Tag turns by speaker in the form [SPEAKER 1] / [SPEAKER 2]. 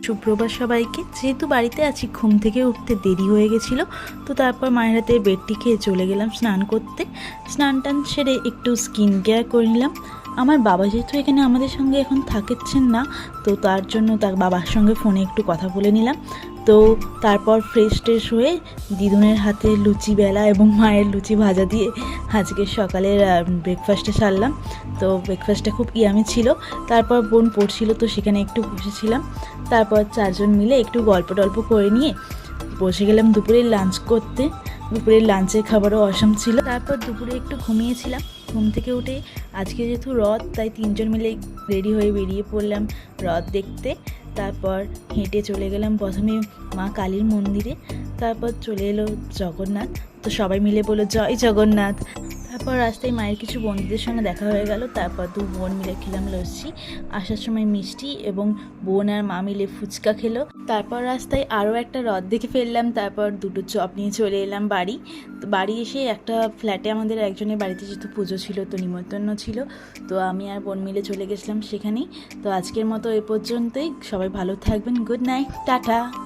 [SPEAKER 1] সুপ্রভাত সবাইকে। যেহেতু বাড়িতে আছি, ঘুম থেকে উঠতে দেরি হয়ে গেছিলো, তো তারপর মায়ের হাতে বেডটি খেয়ে চলে গেলাম স্নান করতে। স্নান টান সেরে একটু স্কিন কেয়ার করে নিলাম। আমার বাবা যেহেতু এখানে আমাদের সঙ্গে এখন থাকছেন না, তো তার জন্য তার বাবার সঙ্গে ফোনে একটু কথা বলে নিলাম। তো তারপর ফ্রেশ ট্রেশ হয়ে দিদুনের হাতে লুচি বেলা এবং মায়ের লুচি ভাজা দিয়ে আজকে সকালের ব্রেকফাস্টে সারলাম। তো ব্রেকফাস্টটা খুব ইয়ামি ছিল। তারপর বোন পড়ছিল, তো সেখানে একটু বসেছিলাম। তারপর চারজন মিলে একটু গল্প টল্প করে নিয়ে বসে গেলাম দুপুরের লাঞ্চ করতে। দুপুরের লাঞ্চের খাবারও অসম ছিল। তারপর দুপুরে একটু ঘুমিয়েছিলাম। ঘুম থেকে উঠে আজকে যেহেতু রথ, তাই তিনজন মিলে রেডি হয়ে বেরিয়ে পড়লাম রথ দেখতে। তারপর হেঁটে চলে গেলাম প্রথমে মা কালীর মন্দিরে, তারপর চলে এলো জগন্নাথ। তো সবাই মিলে বললো জয় জগন্নাথ। তারপর রাস্তায় মায়ের কিছু বন্ধুদের সঙ্গে দেখা হয়ে গেল। তারপর দু বোন মিলে খেলাম লস্যি, আসার সময় মিষ্টি, এবং বোন আর মা মিলে ফুচকা খেলো। তারপর রাস্তায় আরও একটা হ্রদ দেখে ফেললাম। তারপর দুটো চপ নিয়ে চলে এলাম বাড়ি। তো বাড়ি এসে একটা ফ্ল্যাটে আমাদের একজনের বাড়িতে যেহেতু পুজো ছিল, তো নিমন্ত্রণ ছিল, তো আমি আর বোন মিলে চলে গেছিলাম সেখানেই। তো আজকের মতো এ পর্যন্তই। সবাই ভালো থাকবেন। Good night, tata.